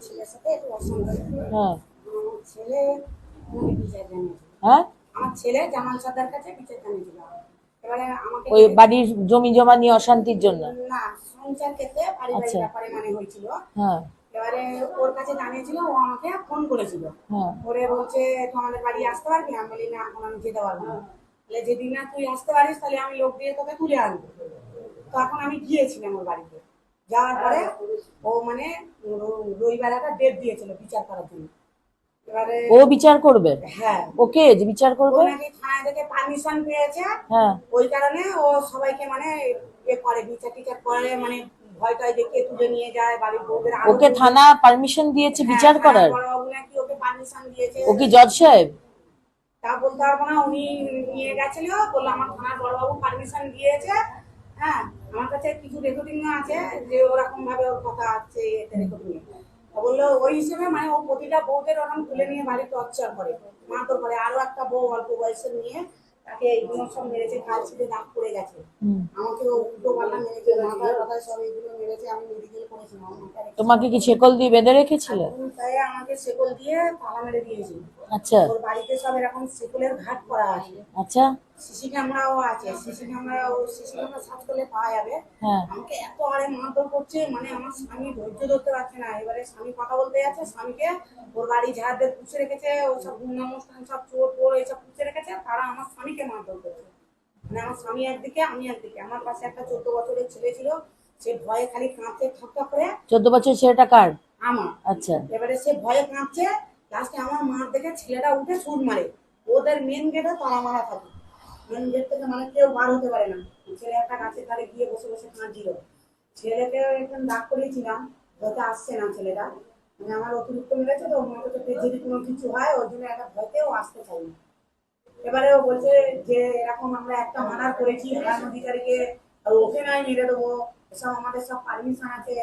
ছেলের সাথে একটু অসুবিধা। হ্যাঁ ছেলে মানে বিচার জানিয়েছিল। হ্যাঁ আমার ছেলে জামাল সর্দার কাছে বিচার জানিয়েছিল। এবারে আমাকে ওই বাড়ির জমি জমা নিয়ে অশান্তির জন্য। না, সংসার ক্ষেত্রে পারিবারিক আচ্ছা ব্যাপারে মানে হয়েছিল। হ্যাঁ এবারে ওর কাছে জানিয়েছিল, ও আমাকে ফোন করেছিল। হ্যাঁ করে বলছে তুই আমাদের বাড়ি আসতে পারবি? আমি বলি না, এখন আমি যেতে পারবো না। তাহলে যেদিন না তুই আসতে পারিস তাহলে আমি লোক দিয়ে তোকে তুলে আনবো। তখন আমি গিয়েছিলাম ওর বাড়িতে। যাওয়ার পরে ও মানে রবিবার একটা ডেট দিয়েছিল বিচার করার জন্য। এবারে ও বিচার করবে? হ্যাঁ, ওকে যে বিচার ও করবে? নাকি থানা থেকে পারমিশন পেয়েছে। হ্যাঁ ওই কারণে ও সবাইকে মানে করে বিচার টিচার করে, মানে ভয় টয় দেখিয়ে তুলে নিয়ে যায় বাড়ির বউদের। ওকে থানা পারমিশন দিয়েছে হ্যাঁ, বিচার করার? বড়বাবু নাকি ওকে পারমিশন দিয়েছে। ও কি জজ সাহেব? তা বলতে পারবো না, উনি নিয়ে গেছিল, বললো আমার থানার বড়বাবু পারমিশন দিয়েছে। হ্যাঁ, আমার কাছে কিছু রেকর্ডিং আছে যে ওরকম ভাবে ওর কথা আছে এতে রেকর্ডিং। বললো ওই হিসেবে মানে ও প্রতিটা বউদের ওরকম তুলে নিয়ে বাড়ি টর্চার করে, মারধর করে। আরো একটা বউ অল্প বয়সের নিয়ে তাকে এইগুলো সব মেরেছে, কাল ছিটে দাগ পড়ে গেছে। আমাকে উল্টো পাল্টা মেরেছে, মাথায় মাথায় সব এইগুলো মেরেছে। আমি মেডিকেল করেছিলাম। তোমাকে কি শেকল দিয়ে বেঁধে রেখেছিল? তাই আমাকে শেকল দিয়ে তালা মেরে দিয়েছিল। আচ্ছা ওর বাড়িতে সব এরকম শেকলের ঘাট করা আছে। আচ্ছা সিসি ক্যামেরাও আছে। সিসি ক্যামেরা সার্চ করলে পাওয়া যাবে। হ্যাঁ আমাকে এত আরে মারধর করছে, মানে আমার স্বামী ধৈর্য ধরতে পারছে না। এবারে স্বামী কথা বলতে যাচ্ছে, স্বামীকে ওর বাড়ি ঝাড়দের পুষে রেখেছে, ওসব গুন্ডামস্তান সব চোর টোর এইসব পুষে রেখেছে, তারা আমার স্বামীকে মারধর করছে। মানে আমার স্বামী একদিকে, আমি একদিকে। আমার পাশে একটা 14 বছরের ছেলে ছিল, সে ভয়ে খালি কাঁপছে ঠকঠক করে। 14 বছর ছেলেটা কার? আমার। আচ্ছা এবারে সে ভয়ে কাঁপছে, লাস্টে আমার মার দেখে ছেলেটা উঠে ছুট মারে। ওদের মেন গেটে তালা মারা থাকে, মেন গেট থেকে মানে কেউ বার হতে পারে না। ছেলে একটা গাছের ধারে গিয়ে বসে বসে কাঁদছিল। ছেলেকে একদম ডাক করেছিলাম, হয়তো আসছে না ছেলেটা, মানে আমার অতিরিক্ত মেরেছে তো, মনে হচ্ছে যদি কোনো কিছু হয় ওর জন্য একটা ভয়তে ও আসতে চাই না। এবারে ও বলছে যে এরকম আমরা একটা মার্ডার করেছি, হারান অধিকারীকে, আর ওকে নাই মেরে দেবো, এসব আমাদের সব পারমিশন আছে,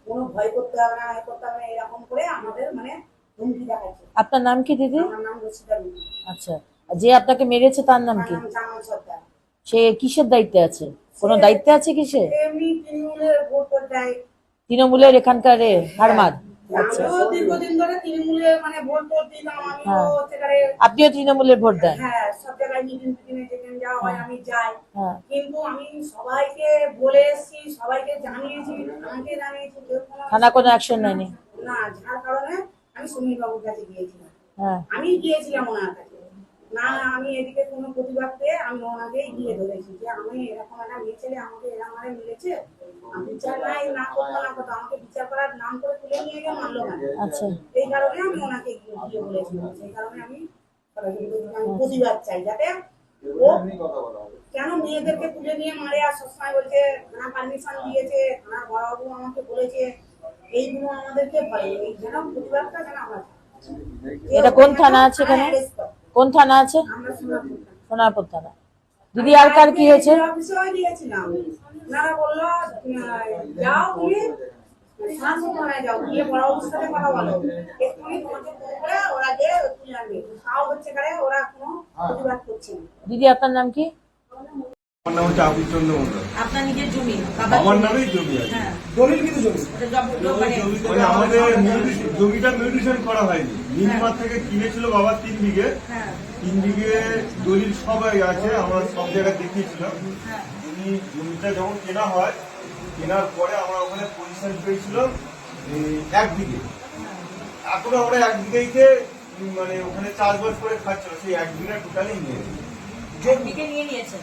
কোনো ভয় করতে হবে না, করতে হবে না, এরকম করে আমাদের মানে হুমকি দেখাচ্ছে। আপনার নাম কি দিদি? আমার নাম রশিদা বিবি। আচ্ছা, আর যে আপনাকে মেরেছে তার নাম আমার কি? নাম জামাল সর্দার। সে কিসের দায়িত্বে আছে? কোনো দায়িত্বে আছে কিসে? এমনি তৃণমূলের ভোট দেয়। তৃণমূলের এখানকার হারমাদ? আচ্ছা আমিও দীর্ঘদিন ধরে তৃণমূলের মানে ভোট দিলাম। আমিও হ্যাঁ সেখানে, আপনিও তৃণমূলের ভোট দেন? হ্যাঁ, সব জায়গায় মিটিং ফিটিংয়ে যেখানে যাওয়া হয় আমি যাই। হ্যাঁ কিন্তু আমি সবাইকে বলে এসেছি, সবাইকে জানিয়েছি, আমাকে জানিয়েছি, কেউ থানা কোনো অ্যাকশন নেয়নি? না। যার কারণে আমি সুনীল বাবুর কাছে গিয়েছিলাম। হ্যাঁ আমি গিয়েছিলাম ওনার কাছে। না, আমি এদিকে কোনো প্রতিবাদ পেয়ে আমি ওনাকেই গিয়ে ধরেছি যে আমি এরকম একটা মেয়ে ছেলে আমাকে এরকম ভাবে মেরেছে, আমি বিচার নাই না করবো না করতো, আমাকে বিচার করার নাম করে তুলে নিয়ে গিয়ে মারলো না। আচ্ছা এই কারণে আমি ওনাকে গিয়ে বলেছিলাম। সেই কারণে আমি প্রতিবাদ চাই, যাতে ও কেন মেয়েদেরকে তুলে নিয়ে মারে, আর সবসময় বলছে থানা পারমিশন দিয়েছে, থানার বড়বাবু আমাকে বলেছে, এইগুলো আমাদেরকে বলে। এই যেন প্রতিবাদটা যেন আমরা। এটা কোন থানা আছে এখানে? কোন থানা আছে? আমরা সোনারপুর। সোনারপুর থানা। দিদি আর কার কি হয়েছে? অফিসে দিয়েছিলাম, ওনারা বললো যাও তুমি সোনারপুর থানায় যাও, গিয়ে বড়বাবুর সাথে কথা বলো, এক্ষুনি তোমাকে ফোন করে ওরা যে তুলে আনবে। তাও হচ্ছে কারে ওরা কোনো প্রতিবাদ করছে না। দিদি আপনার নাম কি? আমার নাম হচ্ছে আবুল চন্দ্র মন্ডল। আপনার নিজের জমি? আমার নামেই জমি আছে। হ্যাঁ, দলিল কিন্তু জমি। মানে আমাদের জমিটা মিউটেশন করা হয়নি। মিনিমার থেকে কিনেছিল বাবা 3 বিঘে। 3 বিঘে দলিল সবাই আছে, আমরা সব জায়গায় দেখিয়েছিলাম। জমিটা যখন কেনা হয়, কেনার পরে আমরা ওখানে পজিশন পেয়েছিলাম 1 বিঘে। এখন আমরা 1 বিঘেতে মানে ওখানে চাষবাস করে খাচ্ছিল, সেই 1 বিঘা টোটালি নিয়ে নিয়ে নিয়েছে।